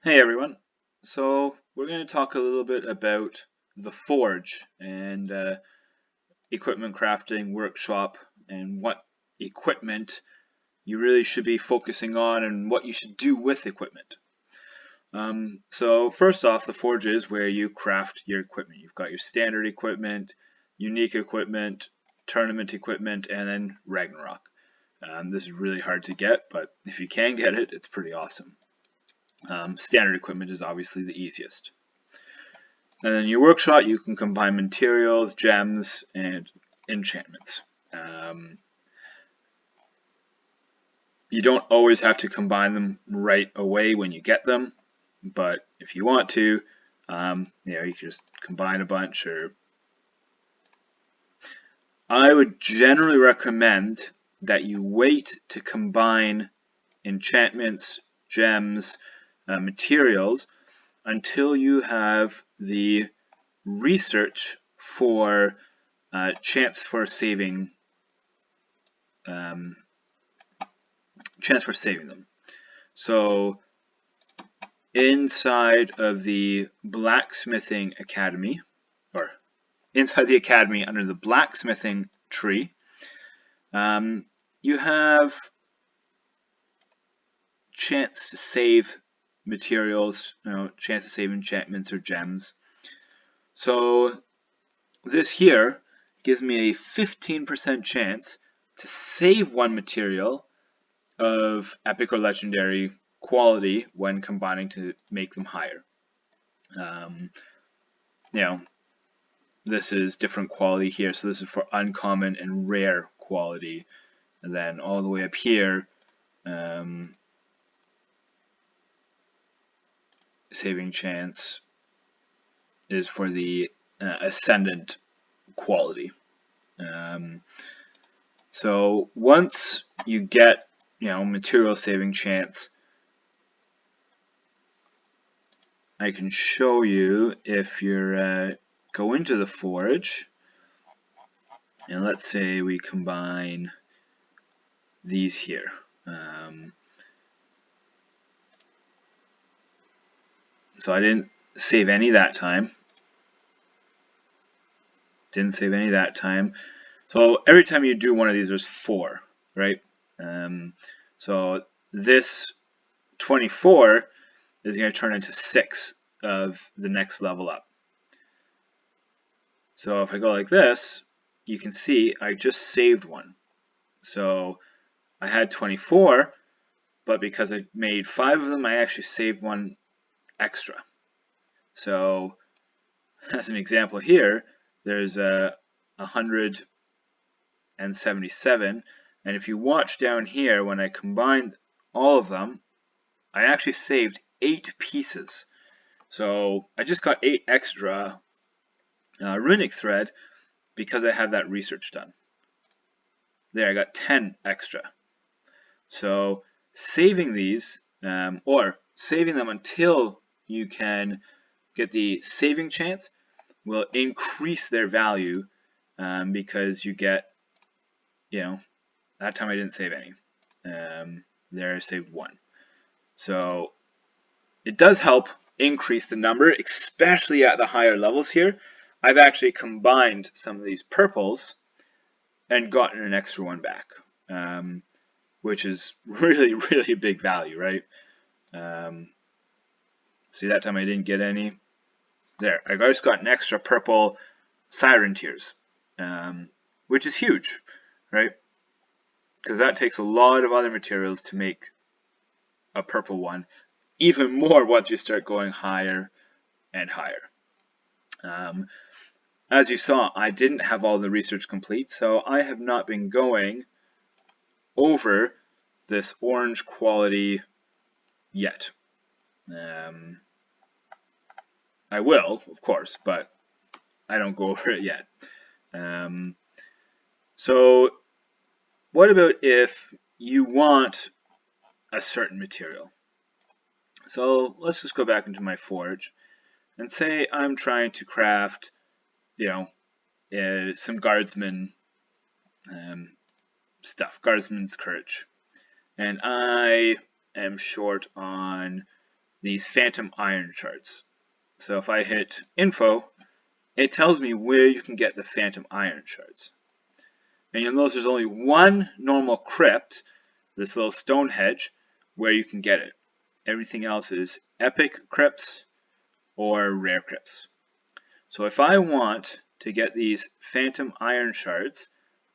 Hey everyone. So we're going to talk a little bit about the Forge and equipment crafting workshop and what equipment you really should be focusing on and what you should do with equipment. So first off, the Forge is where you craft your equipment. You've got your standard equipment, unique equipment, tournament equipment, and then Ragnarok. This is really hard to get, but if you can get it, it's pretty awesome. Standard equipment is obviously the easiest. And then your workshop, you can combine materials, gems, and enchantments. You don't always have to combine them right away when you get them, but if you want to, you can just combine a bunch. Or I would generally recommend that you wait to combine enchantments, gems, materials until you have the research for chance for saving them. So inside of the blacksmithing academy, or inside the academy under the blacksmithing tree, you have chance to save materials, chance to save enchantments or gems. So this here gives me a 15% chance to save one material of epic or legendary quality when combining to make them higher. This is different quality here, so this is for uncommon and rare quality. And then all the way up here, saving chance is for the ascendant quality. So once you get material saving chance, I can show you if you're go into the Forge, and let's say we combine these here. So I didn't save any that time. So every time you do one of these, there's 4, right? So this 24 is going to turn into 6 of the next level up. So if I go like this, you can see I just saved one. So I had 24, but because I made 5 of them, I actually saved one extra. So as an example here, there's a 177, and if you watch down here, when I combined all of them, I actually saved 8 pieces. So I just got 8 extra runic thread because I had that research done. There, I got 10 extra. So saving these, or saving them until you can get the saving chance, will increase their value because you get, that time I didn't save any. There I saved 1. So it does help increase the number, especially at the higher levels here. I've actually combined some of these purples and gotten an extra one back, which is really, really big value, right? See, that time I didn't get any. There, I just got an extra purple Siren Tears, which is huge, right? Because that takes a lot of other materials to make a purple one, even more once you start going higher and higher. As you saw, I didn't have all the research complete, so I have not been going over this orange quality yet. I will, of course, but I don't go over it yet. So what about if you want a certain material? So let's just go back into my Forge and say I'm trying to craft, some guardsman guardsman's courage, and I am short on these phantom iron shards. So if I hit info, it tells me where you can get the phantom iron shards. And you'll notice there's only one normal crypt, this little stone hedge, where you can get it. Everything else is epic crypts or rare crypts. So if I want to get these phantom iron shards,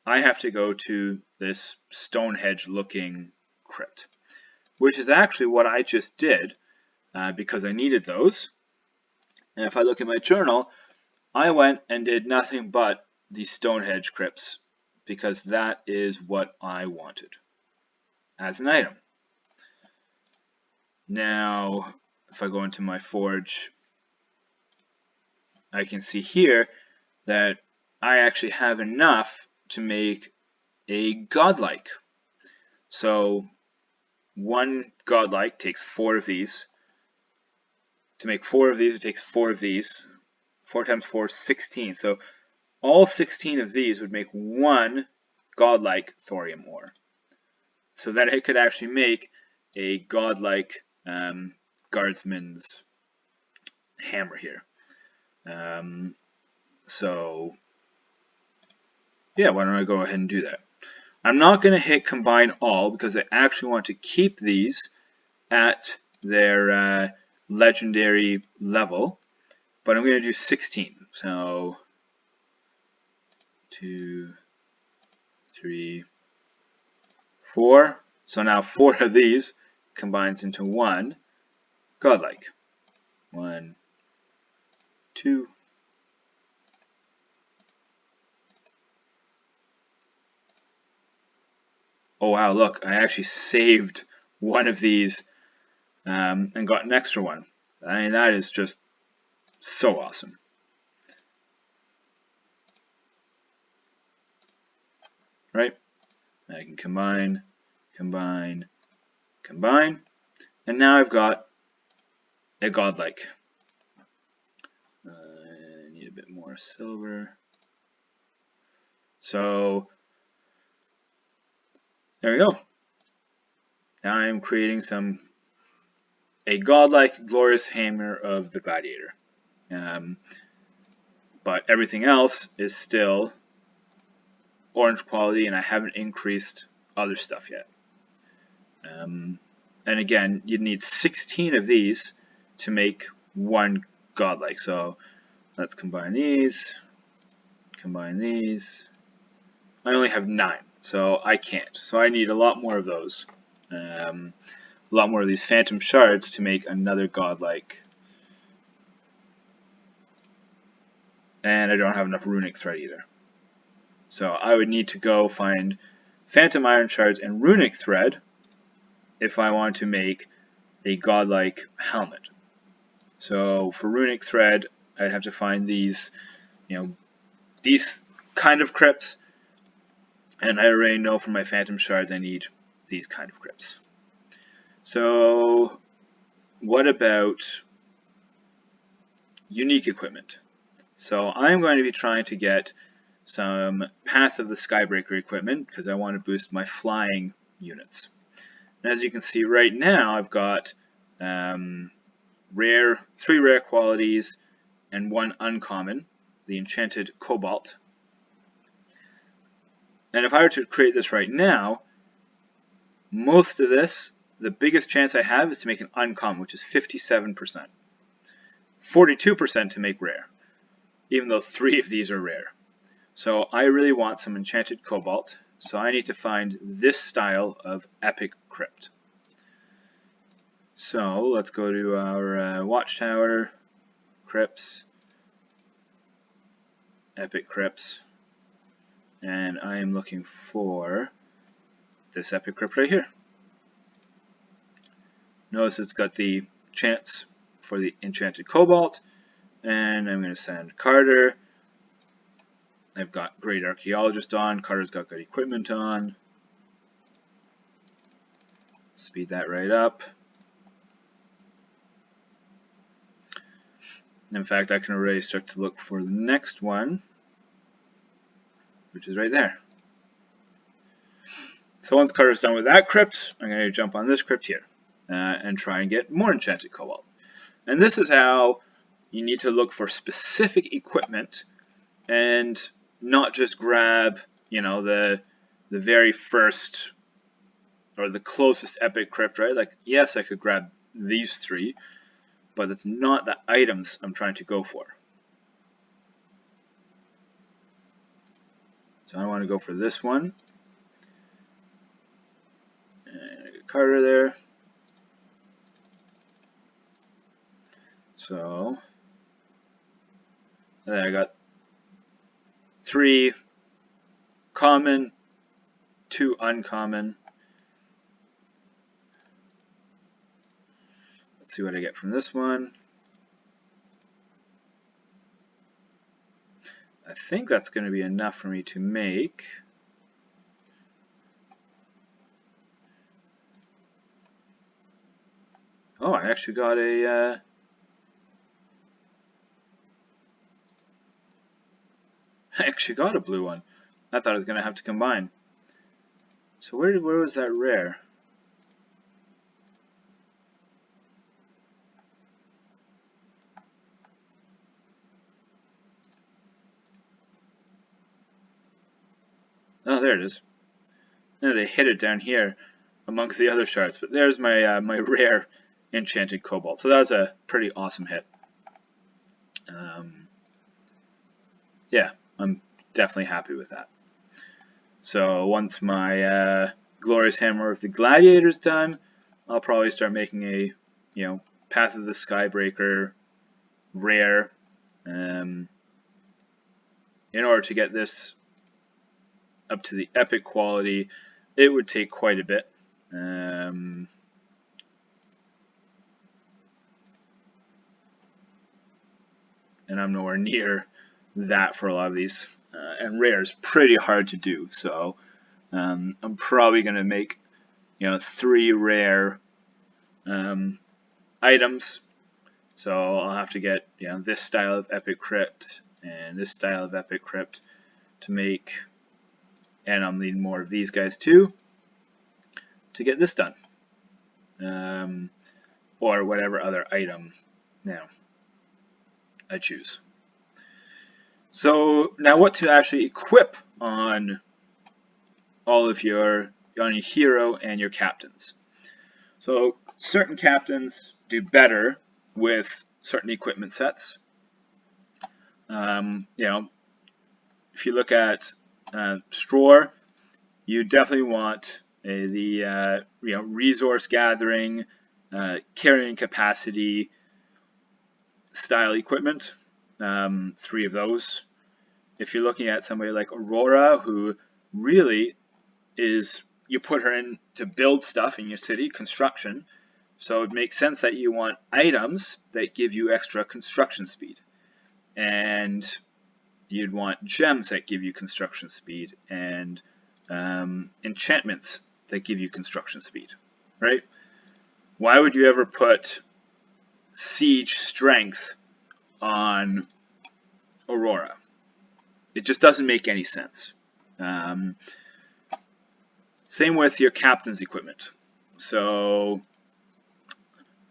I have to go to this stone hedge looking crypt, which is actually what I just did because I needed those. And if I look at my journal, I went and did nothing but these Stonehenge crypts because that is what I wanted as an item. Now, if I go into my forge, I can see here that I actually have enough to make a godlike. So one godlike takes 4 of these. To make 4 of these, it takes 4 of these. 4 times 4 is 16. So all 16 of these would make one godlike thorium ore. So that it could actually make a godlike guardsman's hammer here. So yeah, why don't I go ahead and do that? I'm not going to hit combine all because I actually want to keep these at their legendary level, but I'm going to do 16. So 2, 3, 4. So now 4 of these combines into one godlike. 1, 2. Oh wow, look, I actually saved one of these and got an extra one. I mean, that is just so awesome. Right? I can combine, combine, combine, and now I've got a godlike. I need a bit more silver. So there we go. Now I'm creating a godlike glorious hammer of the gladiator. But everything else is still orange quality, and I haven't increased other stuff yet. And again, you'd need 16 of these to make one godlike. So let's combine these, combine these. I only have 9, so I can't. So I need a lot more of those. A lot more of these phantom shards to make another godlike. And I don't have enough runic thread either. So I would need to go find phantom iron shards and runic thread if I want to make a godlike helmet. So for runic thread, I'd have to find these, these kind of crypts, and I already know from my phantom shards I need these kind of crypts. So what about unique equipment? So I'm going to be trying to get some Path of the Skybreaker equipment because I want to boost my flying units. And as you can see right now, I've got 3 rare qualities and 1 uncommon, the enchanted cobalt. And if I were to create this right now, most of this, the biggest chance I have is to make an uncommon, which is 57%. 42% to make rare, even though 3 of these are rare. So I really want some enchanted cobalt, so I need to find this style of epic crypt. So let's go to our watchtower, crypts, epic crypts, and I am looking for this epic crypt right here. Notice it's got the chance for the enchanted cobalt, and I'm going to send Carter. I've got great archaeologist on. Carter's got good equipment on. Speed that right up. In fact, I can already start to look for the next one, which is right there. So once Carter's done with that crypt, I'm going to jump on this crypt here. and try and get more enchanted cobalt. And this is how you need to look for specific equipment and not just grab, the very first or the closest epic crypt, right? Like, yes, I could grab these 3, but it's not the items I'm trying to go for. So I want to go for this one. And I get Carter there. So then I got 3 common, 2 uncommon. Let's see what I get from this one. I think that's going to be enough for me to make oh, I actually got a blue one. I thought I was going to have to combine. So where was that rare? Oh, there it is. And they hid it down here amongst the other shards. But there's my my rare enchanted cobalt. So that was a pretty awesome hit. Yeah, I'm definitely happy with that. So once my glorious hammer of the gladiator's done, I'll probably start making a Path of the Skybreaker rare. In order to get this up to the epic quality, it would take quite a bit. And I'm nowhere near that for a lot of these. And rare is pretty hard to do, so I'm probably going to make 3 rare items. So I'll have to get this style of epic crypt and this style of epic crypt to make, and I'm needing more of these guys too to get this done, or whatever other item I choose. So now what to actually equip on all of your hero and your captains. So certain captains do better with certain equipment sets. If you look at Stror, you definitely want the resource gathering, carrying capacity style equipment. 3 of those. If you're looking at somebody like Aurora, who really is, you put her in to build stuff in your city, construction, so it makes sense that you want items that give you extra construction speed, and you'd want gems that give you construction speed, and enchantments that give you construction speed, right? Why would you ever put siege strength on Aurora? It just doesn't make any sense. Same with your captain's equipment. So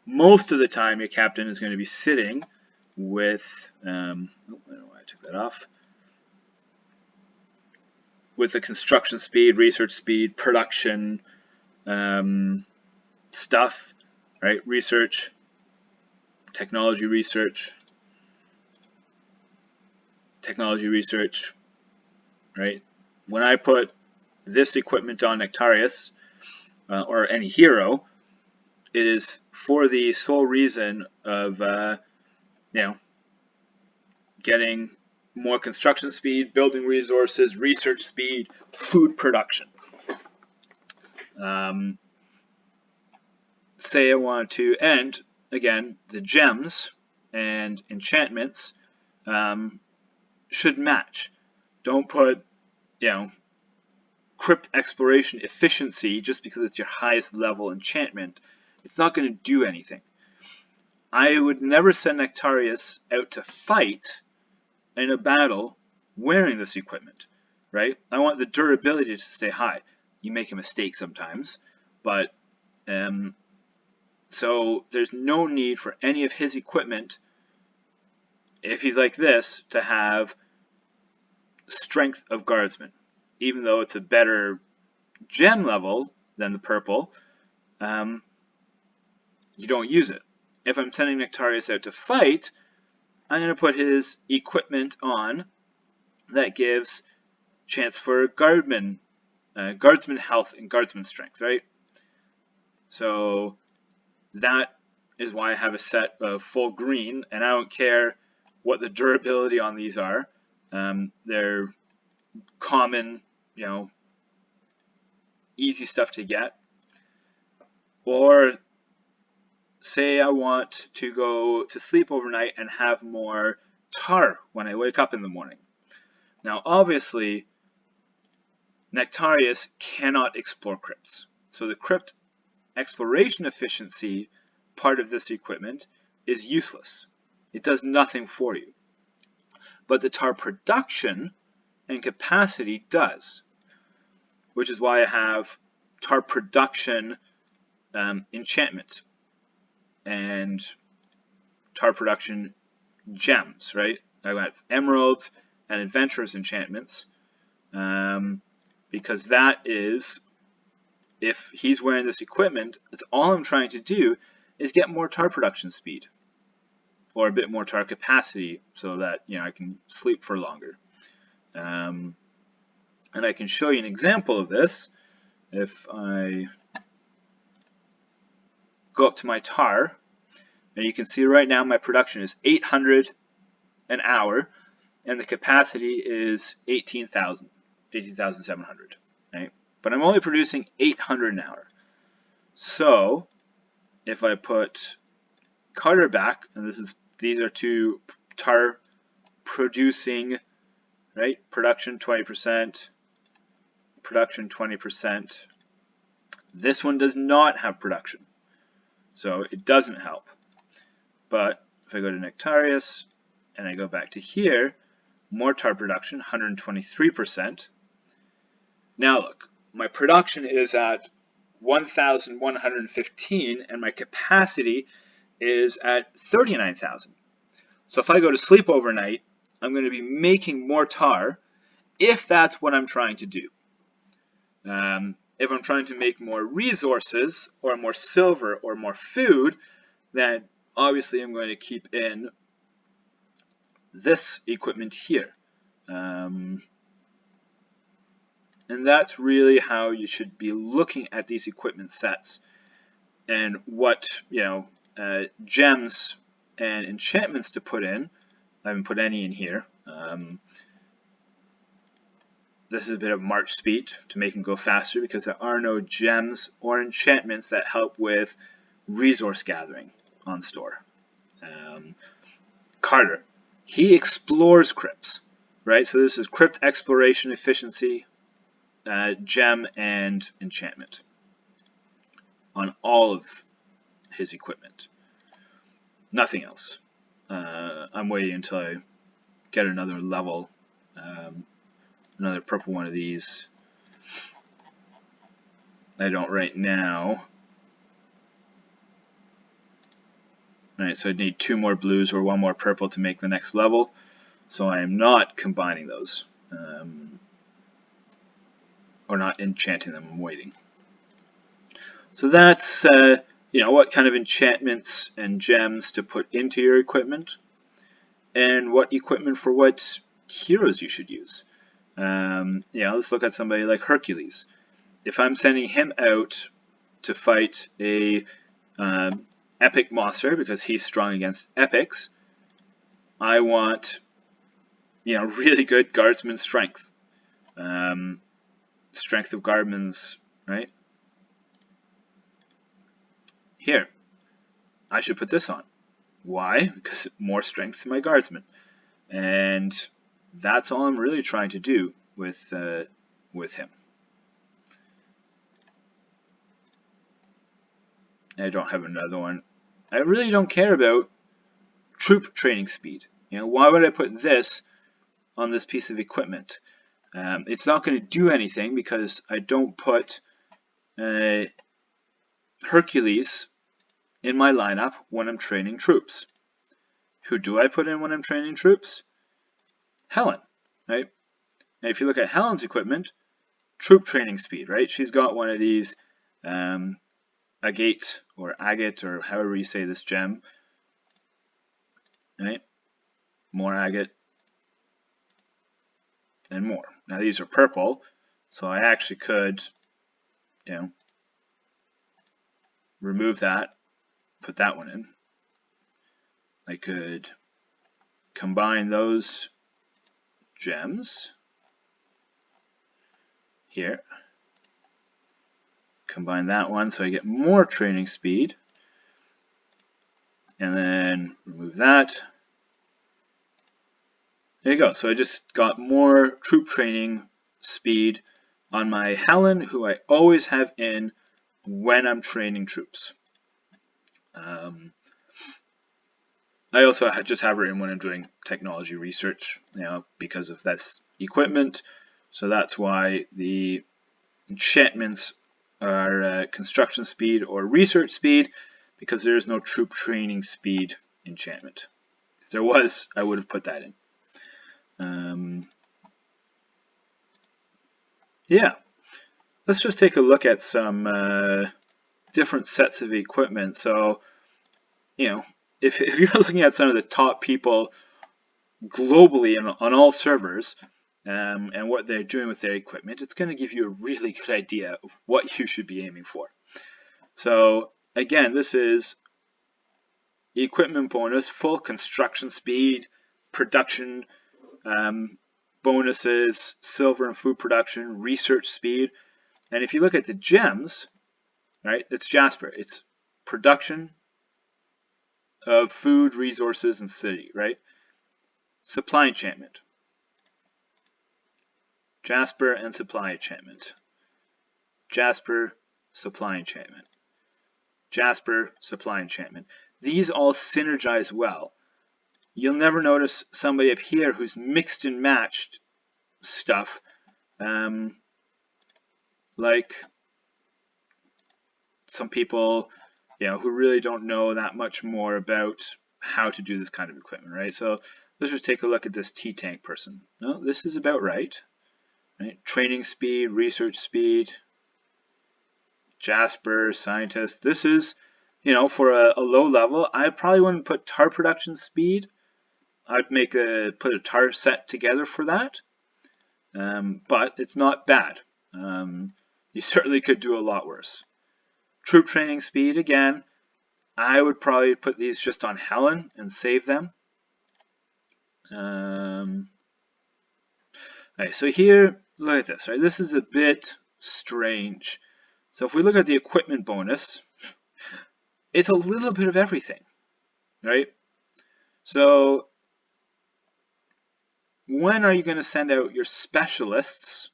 most of the time your captain is going to be sitting with, I don't know why I took that off, with the construction speed, research speed, production stuff, right? Research, technology research, right? When I put this equipment on Nectarius, or any hero, it is for the sole reason of getting more construction speed, building resources, research speed, food production. Say I wanted to, and again, the gems and enchantments should match. Don't put, crypt exploration efficiency just because it's your highest level enchantment. It's not going to do anything. I would never send Nectarius out to fight in a battle wearing this equipment, right? I want the durability to stay high. You make a mistake sometimes, but So there's no need for any of his equipment, if he's like this, to have strength of guardsman. Even though it's a better gem level than the purple, you don't use it. If I'm sending Nectarius out to fight, I'm going to put his equipment on that gives chance for guardsman health and guardsman strength, right? So that is why I have a set of full green, and I don't care what the durability on these are. They're common, easy stuff to get. Or say I want to go to sleep overnight and have more tar when I wake up in the morning. Now, obviously, Nectarius cannot explore crypts. So the crypt exploration efficiency part of this equipment is useless. It does nothing for you. But the tar production and capacity does, which is why I have tar production enchantment and tar production gems, right? I got emeralds and adventurers enchantments, because that is, if he's wearing this equipment, that's all I'm trying to do is get more tar production speed or a bit more tar capacity so that I can sleep for longer. And I can show you an example of this if I go up to my tar, and you can see right now my production is 800 an hour, and the capacity is 18,700, right? But I'm only producing 800 an hour. So if I put Carter back, and these are two tar producing, right? Production 20%, production 20%. This one does not have production, so it doesn't help. But if I go to Nectarius and I go back to here, more tar production, 123%. Now look, my production is at 1,115 and my capacity is at 39,000. So if I go to sleep overnight, I'm going to be making more tar if that's what I'm trying to do. If I'm trying to make more resources or more silver or more food, then obviously I'm going to keep in this equipment here. And that's really how you should be looking at these equipment sets and what gems and enchantments to put in. I haven't put any in here. This is a bit of march speed to make them go faster because there are no gems or enchantments that help with resource gathering on store. Carter, he explores crypts, right? So this is crypt exploration efficiency, gem, and enchantment on all of his equipment. Nothing else. I'm waiting until I get another level, another purple one of these. I don't right now. Alright, so I need 2 more blues or 1 more purple to make the next level. So I am not combining those. Or not enchanting them, I'm waiting. So that's, what kind of enchantments and gems to put into your equipment. And what equipment for what heroes you should use. Let's look at somebody like Hercules. If I'm sending him out to fight a epic monster because he's strong against epics, I want really good guardsman strength. Strength of guardsmen's, right? Here, I should put this on. Why? Because more strength to my guardsmen. And that's all I'm really trying to do with him. I don't have another one. I really don't care about troop training speed. Why would I put this on this piece of equipment? It's not going to do anything because I don't put Hercules in my lineup when I'm training troops. Who do I put in when I'm training troops? Helen, right? And if you look at Helen's equipment, troop training speed, right? She's got one of these agate or however you say this gem, right? More agate and more. Now these are purple, so I actually could, remove that, put that one in. I could combine those gems here. Combine that one so I get more training speed. And then remove that. There you go. So I just got more troop training speed on my Helen, who I always have in when I'm training troops. I also just have her in when I'm doing technology research, because of this equipment. So that's why the enchantments are construction speed or research speed, because there is no troop training speed enchantment. If there was, I would have put that in. Yeah, let's just take a look at some different sets of equipment. So, if you're looking at some of the top people globally on all servers and what they're doing with their equipment, it's going to give you a really good idea of what you should be aiming for. So again, this is equipment bonus, full construction speed, production bonuses, silver and food production, research speed. And if you look at the gems, right, it's Jasper. It's production of food, resources, and city, right? Supply enchantment. Jasper and supply enchantment. Jasper, supply enchantment. Jasper, supply enchantment. These all synergize well. You'll never notice somebody up here who's mixed and matched stuff, like some people, who really don't know that much more about how to do this kind of equipment, right? So let's just take a look at this T-tank person. No, this is about right. Training speed, research speed, Jasper, scientist. This is, for a low level, I probably wouldn't put tar production speed. I'd put a tar set together for that, but it's not bad. You certainly could do a lot worse. Troop training speed, again, I would probably put these just on Helen and save them. Right, so here, look at this, right? This is a bit strange. So if we look at the equipment bonus, it's a little bit of everything, right? So when are you going to send out your specialists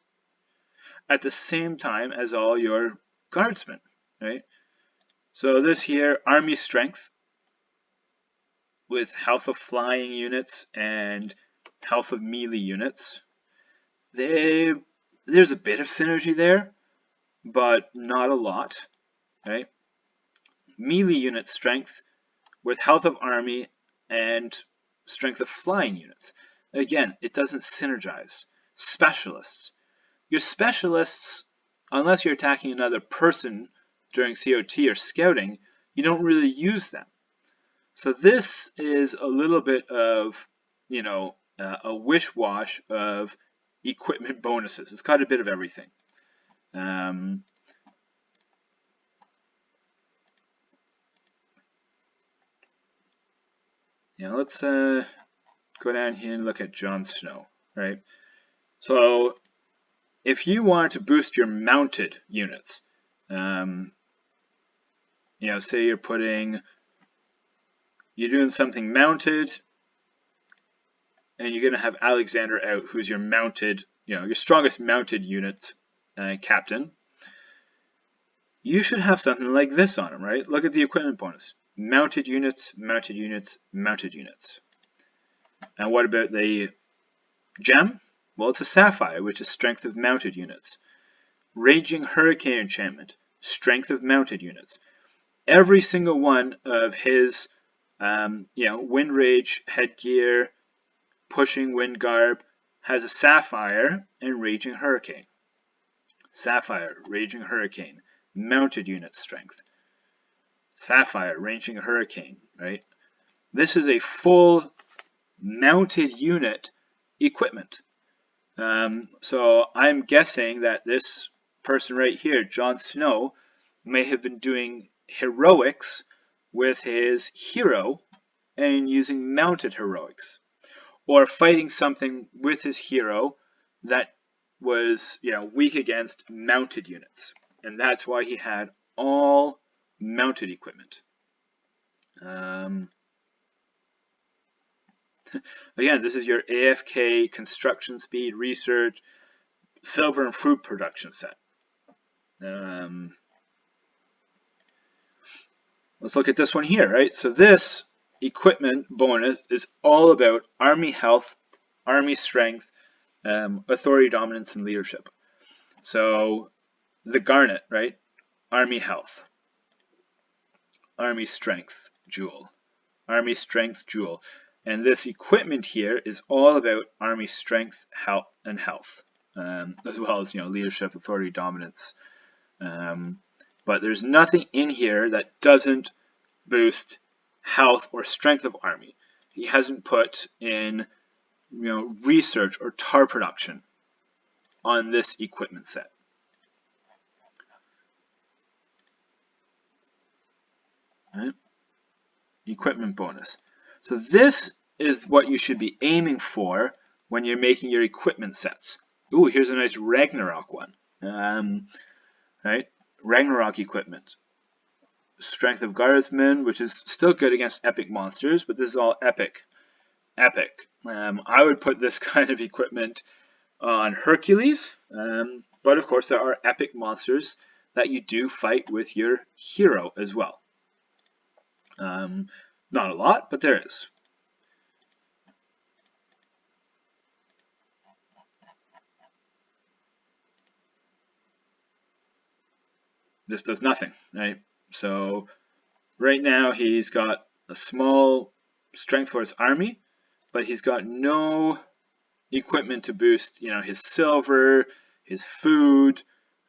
at the same time as all your guardsmen, right? So this here, army strength with health of flying units and health of melee units. There's a bit of synergy there, but not a lot, right? Melee unit strength with health of army and strength of flying units. Again, it doesn't synergize. Specialists. Your specialists, unless you're attacking another person during COT or scouting, you don't really use them. So this is a little bit of, a wish-wash of equipment bonuses. It's got a bit of everything. Let's go down here and look at Jon Snow, right? So if you want to boost your mounted units, say you're doing something mounted, and you're going to have Alexander out, who's your mounted, your strongest mounted unit captain. You should have something like this on him, right? Look at the equipment bonus. Mounted units, mounted units, mounted units. And what about the gem? Well, it's a sapphire, which is strength of mounted units. Raging Hurricane enchantment, strength of mounted units. every single one of his wind rage headgear, pushing wind garb has a sapphire and raging hurricane. Sapphire, raging hurricane, mounted unit strength. Sapphire, raging hurricane, right? This is a full mounted unit equipment. So I'm guessing that this person right here, Jon Snow, may have been doing heroics with his hero and using mounted heroics, or fighting something with his hero that was weak against mounted units, and that's why he had all mounted equipment. Again, this is your AFK construction speed, research, silver and fruit production set. Let's look at this one here, right? So this equipment bonus is all about army health, army strength, authority, dominance, and leadership. So the garnet, right? Army health, army strength jewel, army strength jewel. And this equipment here is all about army strength, health, and health, as well as leadership, authority, dominance. But there's nothing in here that doesn't boost health or strength of army. He hasn't put in research or tar production on this equipment set. Right? Equipment bonus. So this is what you should be aiming for when you're making your equipment sets. Ooh, here's a nice Ragnarok one. Right? Ragnarok equipment. Strength of Guardsmen, which is still good against epic monsters, but this is all epic. Epic. I would put this kind of equipment on Hercules, but of course there are epic monsters that you do fight with your hero as well. Not a lot, but there is. This does nothing, right? So right now he's got a small strength for his army, but he's got no equipment to boost, his silver, his food,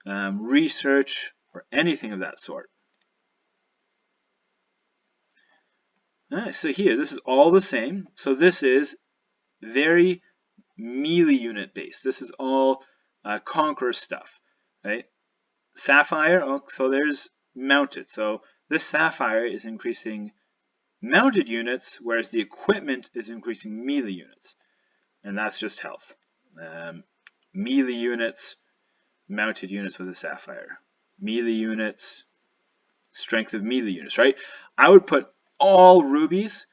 research, or anything of that sort. Alright, so here, this is all the same. So this is very melee unit based. This is all Conqueror stuff, right? Sapphire, so there's mounted. So this Sapphire is increasing mounted units, whereas the equipment is increasing melee units. And that's just health. Melee units, mounted units with a Sapphire. Melee units, strength of melee units, right? I would put all rubies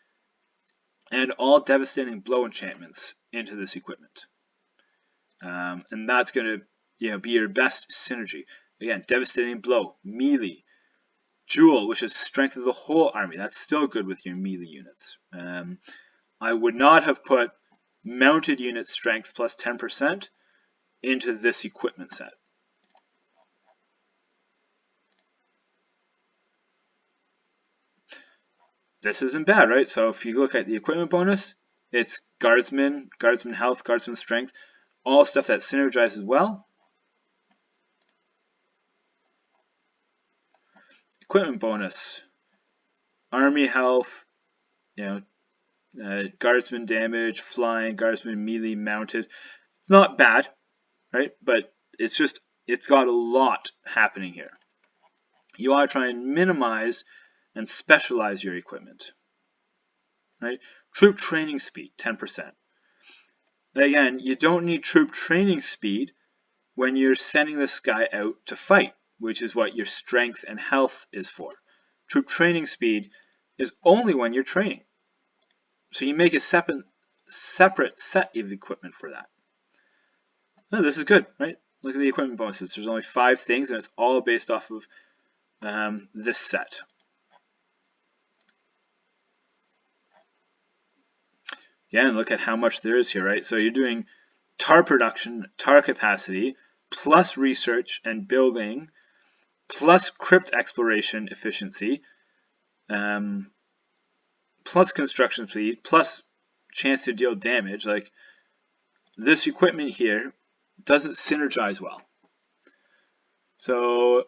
and all devastating blow enchantments into this equipment. And that's going to be your best synergy. Again, devastating blow, melee. Jewel, which is strength of the whole army. That's still good with your melee units. I would not have put mounted unit strength plus 10% into this equipment set. This isn't bad, right? So if you look at the equipment bonus, it's guardsman, guardsman health, guardsman strength, all stuff that synergizes well. Equipment bonus, army health, guardsman damage, flying, guardsman melee, mounted. It's not bad, right? But it's got a lot happening here. You want to try and minimize and specialize your equipment, right? Troop training speed, 10%. Again, you don't need troop training speed when you're sending this guy out to fight, which is what your strength and health is for. Troop training speed is only when you're training. So you make a separate set of equipment for that. Oh, this is good, right? Look at the equipment bonuses. There's only 5 things, and it's all based off of this set. Again, look at how much there is here, right? So you're doing tar production, tar capacity, plus research and building, plus crypt exploration efficiency, plus construction speed, plus chance to deal damage. Like, this equipment here doesn't synergize well. So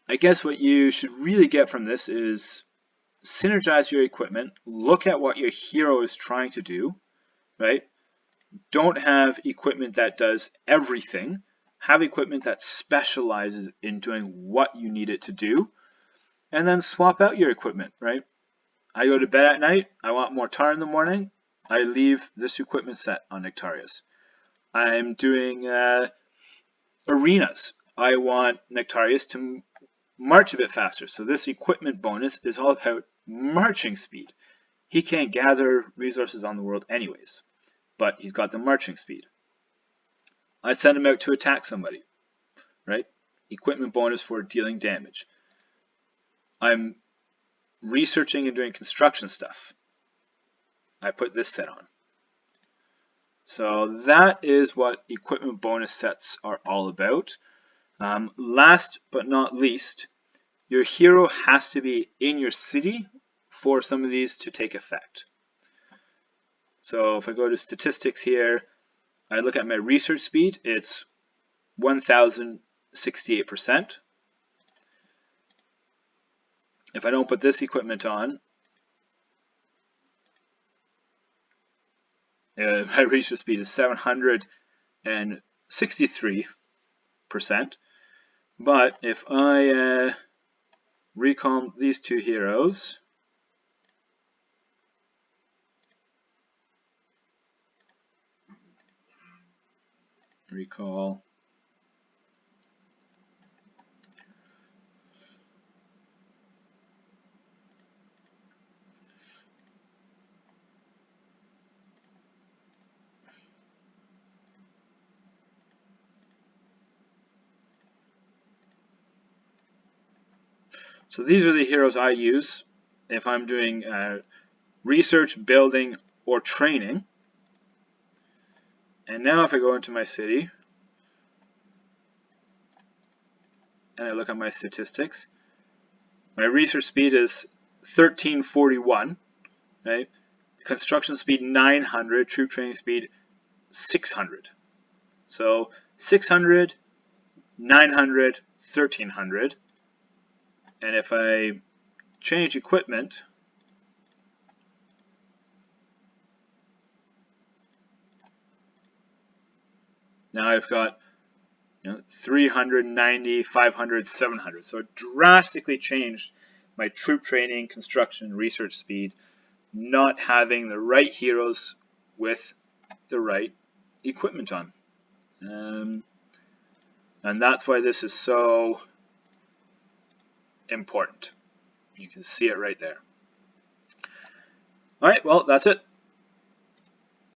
I guess what you should really get from this is synergize your equipment, look at what your hero is trying to do, right? Don't have equipment that does everything. Have equipment that specializes in doing what you need it to do, and then swap out your equipment, right? I go to bed at night, I want more tar in the morning, I leave this equipment set on Nectarius. I'm doing arenas. I want Nectarius to march a bit faster, so this equipment bonus is all about marching speed. He can't gather resources on the world anyways, but he's got the marching speed. I send him out to attack somebody, right? Equipment bonus for dealing damage. I'm researching and doing construction stuff. I put this set on. So that is what equipment bonus sets are all about. Last but not least, your hero has to be in your city for some of these to take effect. So if I go to statistics here, I look at my research speed, it's 1068%. If I don't put this equipment on, my research speed is 763%. But if I recall these two heroes, recall so these are the heroes I use if I'm doing research, building, or training. And now if I go into my city and I look at my statistics, my research speed is 1341, right? Construction speed 900, troop training speed 600. So 600, 900, 1300. And if I change equipment, now I've got 390, 500, 700. So it drastically changed my troop training, construction, research speed, not having the right heroes with the right equipment on. And that's why this is so important. You can see it right there. All right, well, that's it.